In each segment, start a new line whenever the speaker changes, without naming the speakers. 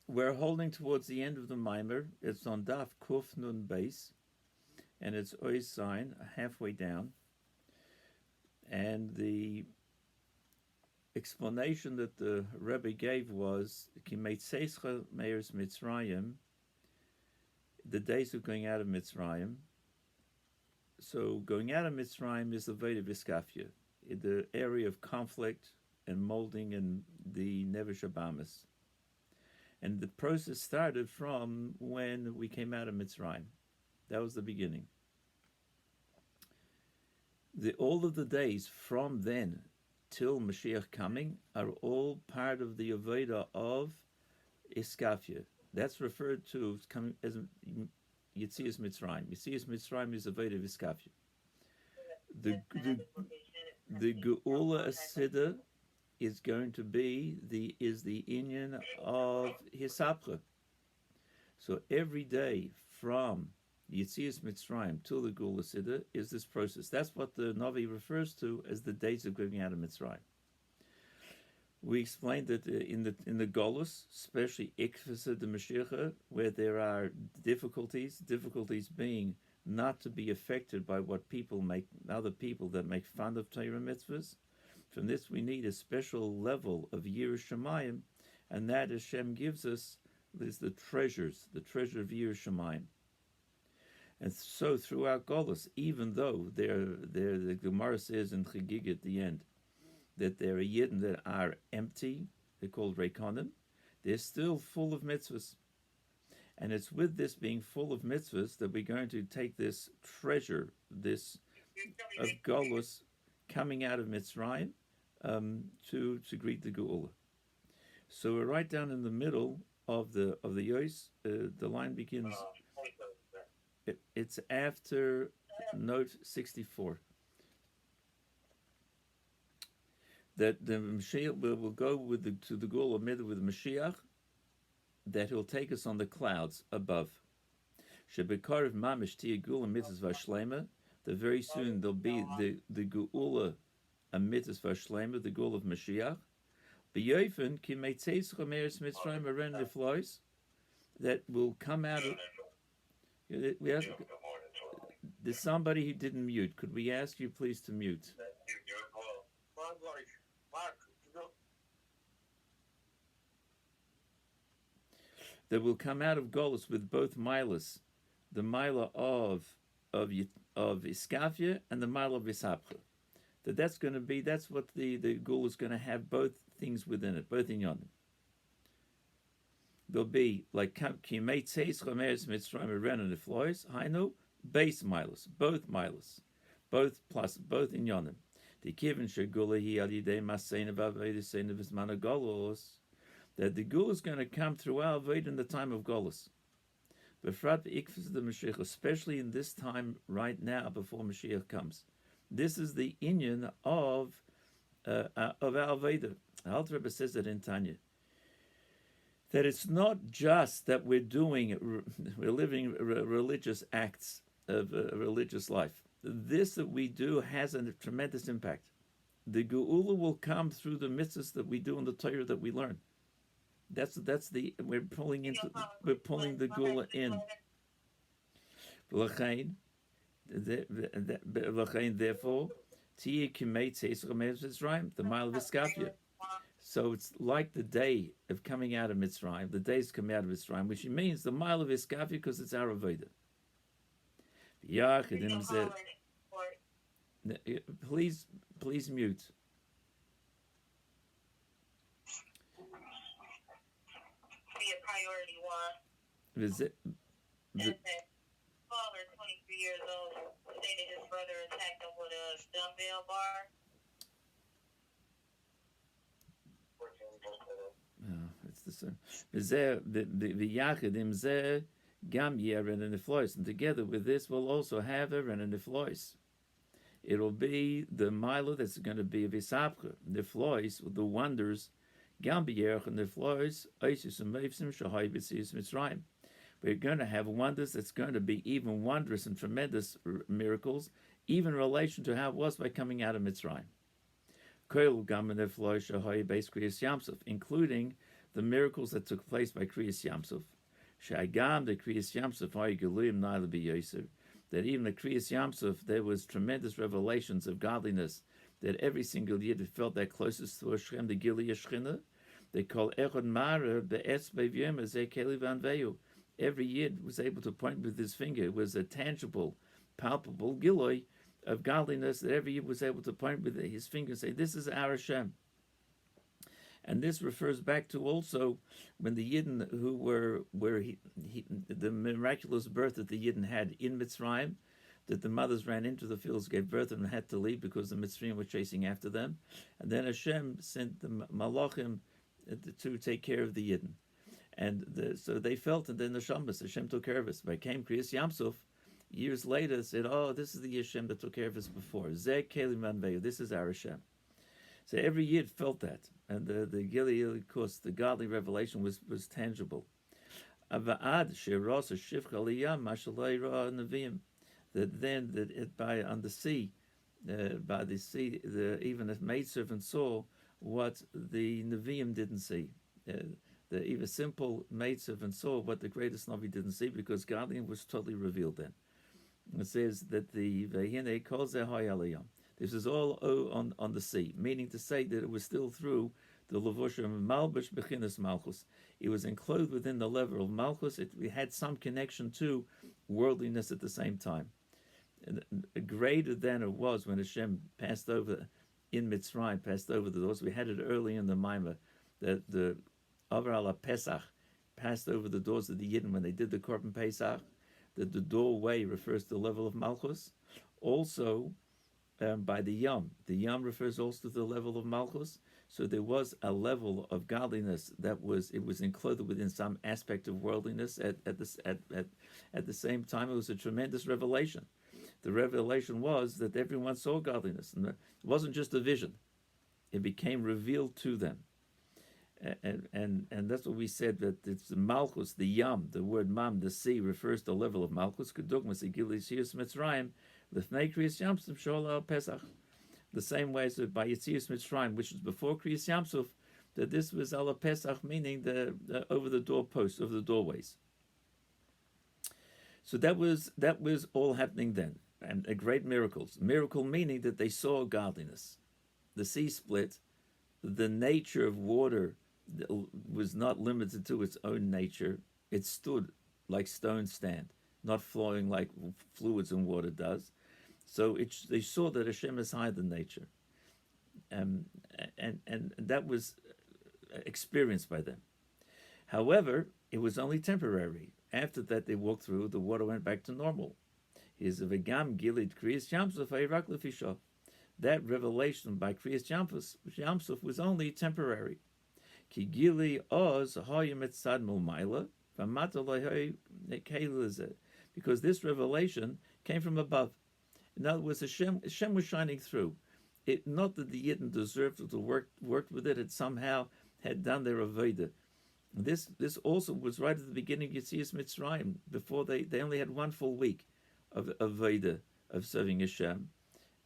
we're holding towards the end of the mimer. It's on Daf Kuf Nun base, and it's Ois sign halfway down. And the explanation that the Rebbe gave was Ki Meitzeischa Meir's Mitzrayim, the days of going out of Mitzrayim. So going out of Mitzrayim is the Veda Viskafia, the area of conflict and molding in the Nevesh Abamas. And the process started from when we came out of Mitzrayim. That was the beginning. All of the days from then till Mashiach coming are all part of the Aveda of Iskafia. That's referred to as Yetzias Mitzrayim. Yetzias Mitzrayim is Aveda of Iskafia. The Geula Asidah is going to be the Inyan of Hisapcha. So every day from Yetzias Mitzrayim till the Geula Asidah is this process. That's what the Navi refers to as the days of going out of Mitzrayim. We explained that in the Golus, especially Ikvasa de Mashiach, where there are difficulties being not to be affected by what other people that make fun of Torah mitzvahs. From this, we need a special level of Yiras Shamayim, and that Hashem gives us is the treasure of Yiras Shamayim. And so throughout Golus, even though the Gemara says in Chagig at the end that there are Yidden that are empty, they're called Rekonim, they're still full of mitzvahs. And it's with this being full of mitzvahs that we're going to take this treasure, this of Golus coming out of Mitzrayim to greet the Geula. So we're right down in the middle of the Yos. The line begins. It's after note 64. That the Mashiach will go to the Geula middle with Mashiach, that he'll take us on the clouds above. Shebekarav mamish tia Geula mitzvah shlema. That very soon there'll be the Geula a mitzvah shlema, the Geula of Mashiach. B'yofen ki meitzeis chomeres mitzrayim aren neflois, that will come out of. We ask, there's somebody who didn't mute. Could we ask you please to mute? That will come out of Golus with both milas, the mila of Iskafia and the mila of Isapcha. That's what the Gul is going to have, both things within it, both in Yonim. There'll be like Kimei Tzeis Chomeres Mitzrayim Eren and the Flois, Hainu, base milas, both in Yonim. The Kivin Shegula Hi Alidei Masein of Aveda Sein of Ismana Golos, that the Gul is going to come through our Aveda in the time of Golos. Befrat Ikfus the Mashiach, especially in this time right now before Mashiach comes. This is the inyan of our Veda. Alter Rebbe says that in Tanya, that it's not just that we're living religious acts of religious life. This that we do has a tremendous impact. The Geula will come through the mitzvahs that we do in the Torah that we learn. We're pulling the Geula in. Therefore, the mile of Iskafia. So it's like the day of coming out of Mitzrayim, the days coming out of Mitzrayim, which means the mile of Iskafia because it's our Aveda. Please mute.
Be a priority one.
Visit.
Caller, 23 years old, stated his brother attacked him with a dumbbell bar.
It's the same. The Yachidim zeh gam yeren and neflois, and together with this, we'll also have a ren and neflois. It'll be the mila that's going to be of Isapcha, neflois, the wonders, gam b'yerach and neflois, oisus and meivsim shahai b'tziyus mitzrayim. We're going to have wonders that's going to be even wondrous and tremendous miracles, even in relation to how it was by coming out of Mitzrayim. Including the miracles that took place by Kriyas Yamsuf. She'agam the Kriyas Yamsuf hay geluyim na'le b'yoser. That even the Kriyas Yamsuf, there was tremendous revelations of godliness, that every single Yid felt that closest to Hashem, the Gili Yeshchina. They call Echad Mara be'etz b'vyem as keli vanveyu. Every Yid was able to point with his finger. It was a tangible, palpable Giloi of godliness that every Yid was able to point with his finger and say, this is our Hashem. And this refers back to also when the Yidden who were the miraculous birth that the Yidden had in Mitzrayim, that the mothers ran into the fields, gave birth, and had to leave because the Mitzrayim were chasing after them. And then Hashem sent the Malachim to take care of the Yidden. And so they felt, and then the Shabbos, Hashem took care of us. But came Kriyas Yamsuf, years later, said, oh, this is the Hashem that took care of us before. Zeh Kelim Vanveyu, this is our Hashem. So every Yid felt that. And the Gili, of course, the godly revelation was tangible. Ava'ad she'rosa shifcha aliyah mashalai ra neviim. That then, on the sea, even a maidservant saw what the Nevi'im didn't see. The even simple maidservant saw what the greatest Navi didn't see, because godliness was totally revealed then. It says that the Vehine calls their high aliyah. This is all on the sea, meaning to say that it was still through the Levush of Malbush Bechinas Malchus. It was enclosed within the level of Malchus. It had some connection to worldliness at the same time. And greater than it was when Hashem passed over in Mitzrayim, passed over the doors. We had it early in the Maimah, that the Avar ala Pesach passed over the doors of the Yidden when they did the Korban Pesach, that the doorway refers to the level of Malchus. Also, by the Yom. The Yom refers also to the level of Malchus. So there was a level of godliness that was enclosed within some aspect of worldliness. At the same time, it was a tremendous revelation. The revelation was that everyone saw godliness, and it wasn't just a vision; it became revealed to them. And that's what we said, that it's the Malchus, the Yam, the word Mam, the sea, refers to the level of Malchus. Kedugmas Igilis Yis Mitzrayim, Lefnei Kriyas Yamsuf Shola Pesach. The same way as by Yitzias Mitzrayim, which was before Kriyas Yamsuf, that this was Ala Pesach, meaning the over the doorposts, over the doorways. So that was all happening then, and great miracles. Miracle meaning that they saw godliness. The sea split. The nature of water was not limited to its own nature. It stood like stones stand, not flowing like fluids and water does. So they saw that Hashem is higher than nature. And that was experienced by them. However, it was only temporary. After that, they walked through, the water went back to normal. That revelation by Kriyas Yamsuf was only temporary. Because this revelation came from above. In other words, Hashem was shining through. Not that the Yidden deserved to worked with it, somehow had done their avodah. This also was right at the beginning of Yetzias Mitzrayim. Before they only had 1 full week of avodah, of serving Hashem.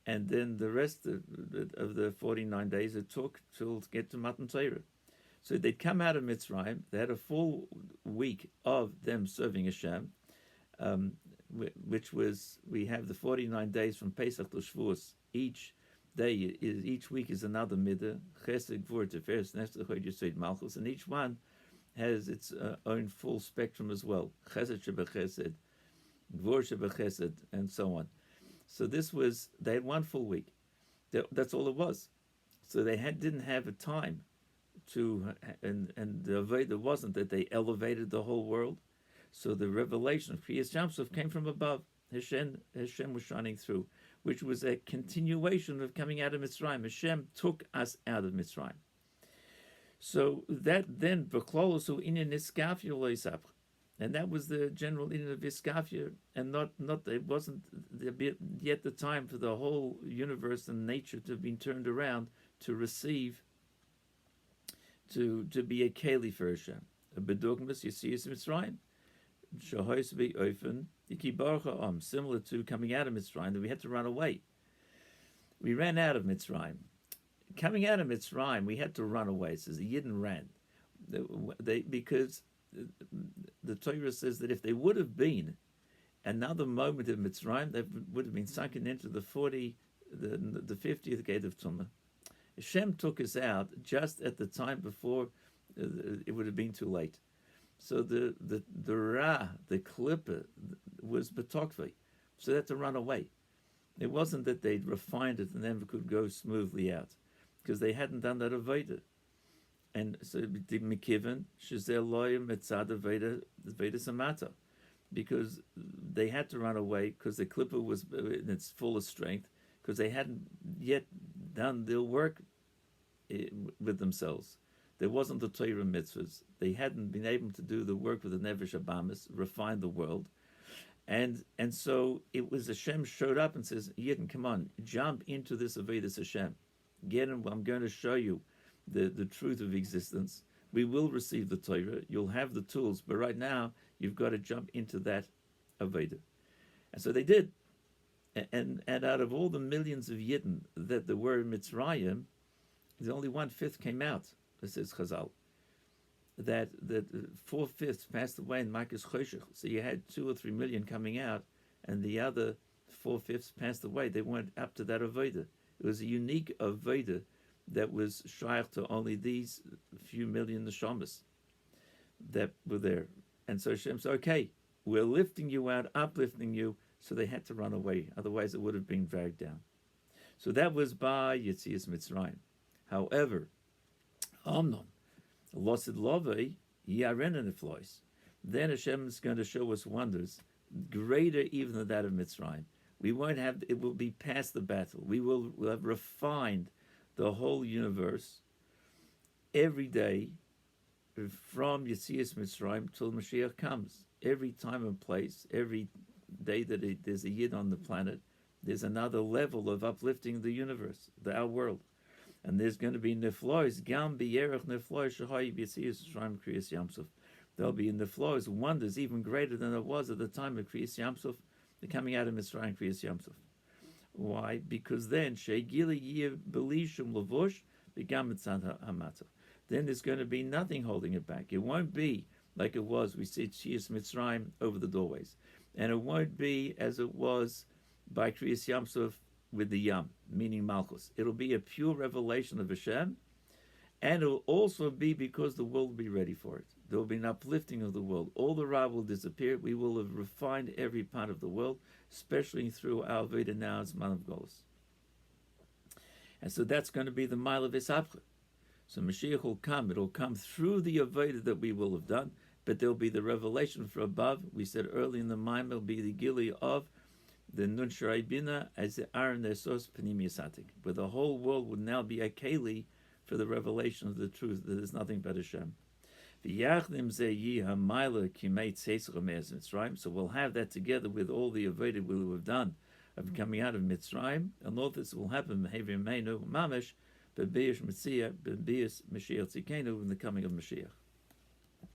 And then the rest of the 49 days it took to get to Matan Torah. So they'd come out of Mitzrayim. They had a full week of them serving Hashem, which was, we have the 49 days from Pesach to Shavuos. Each week is another midah. Chesed, Gvur, Tiferes, Nefesh, Chod, Yesod, Malchus, and each one has its own full spectrum as well. Chesed shebechesed, Gvur shebechesed, and so on. So they had 1 full week. That's all it was. So they didn't have a time to, and the Avodah wasn't that they elevated the whole world. So the revelation of Kriyas Yamsuf came from above. Hashem was shining through, which was a continuation of coming out of Mitzrayim. Hashem took us out of Mitzrayim. So that then, and that was the general inyan of Iskafia, and not it wasn't yet the time for the whole universe and nature to have been turned around to receive, to be a keli for Hashem. A bedugmas Yetzias Mitzrayim, shahos be'ofen yikibarcha similar to coming out of Mitzrayim, that we had to run away. We ran out of Mitzrayim. Coming out of Mitzrayim, we had to run away. It says the Yidden ran. Because the Torah says that if they would have been another moment of Mitzrayim, they would have been sunken into the 50th gate of Tumah. Hashem took us out just at the time before it would have been too late. So the Ra, the Klippa, was Batokve. So they had to run away. It wasn't that they'd refined it and then it could go smoothly out, because they hadn't done that Aveda. And so the Mekivan, Shazel Loyim Etzad Aveda Samata, because they had to run away because the Klippa was in its fullest strength, because they hadn't yet done their work with themselves. There wasn't the Torah mitzvahs. They hadn't been able to do the work with the Nefesh Abamis, refine the world. And so it was Hashem showed up and says, Yidden, come on, jump into this Avodas Hashem. Get him, I'm going to show you the truth of existence. We will receive the Torah. You'll have the tools. But right now, you've got to jump into that Avodah. And so they did. And out of all the millions of Yidden that there were in Mitzrayim, the only 1/5 came out, says Chazal. That 4/5 passed away in Makas Choshech. So you had 2 or 3 million coming out, and the other 4/5 passed away. They weren't up to that Avodah. It was a unique Avodah that was shaykh to only these few million neshamas that were there. And so Hashem said, okay, we're lifting you out, uplifting you. So they had to run away. Otherwise it would have been dragged down. So that was by Yetzias Mitzrayim. However, Amnon, Losid Lovei, Yaren Neflois. Then Hashem is going to show us wonders greater even than that of Mitzrayim. We won't have, it will be past the battle. We'll have refined the whole universe every day from Yetzias Mitzrayim till Mashiach comes. Every time and place, every day that there's a Yid on the planet, there's another level of uplifting the universe, our world. And there's going to be neflois, gam b'yerech neflois shahay b'yetzias Mitzrayim kriyas Yamsuf. There'll be neflois, wonders even greater than it was at the time of kriyas Yamsuf, the coming out of Mitzrayim kriyas Yamsuf. Why? Because then she'gili yir belishum levush begam mitzad hamata. Then there's going to be nothing holding it back. It won't be like it was. We see Yetzias Mitzrayim over the doorways, and it won't be as it was by kriyas Yamsuf with the Yam, meaning Malchus. It'll be a pure revelation of Hashem, and it will also be because the world will be ready for it. There will be an uplifting of the world. All the Ra will disappear. We will have refined every part of the world, especially through our Veda now as Man of Golos. And so that's going to be the Mile of Isapcha. So Mashiach will come. It will come through the Aveda that we will have done, but there will be the revelation from above. We said early in the Maimon, will be the Gili of the Nun Sharai Bina as the Aaron Esos Panimi Yasatik, where the whole world would now be a Keli for the revelation of the truth that there's nothing but Hashem. So we'll have that together with all the Avodah we will have done of coming out of Mitzrayim, and all this will happen Mamash, Bebias Mashiach Tzikenu in the coming of Mashiach.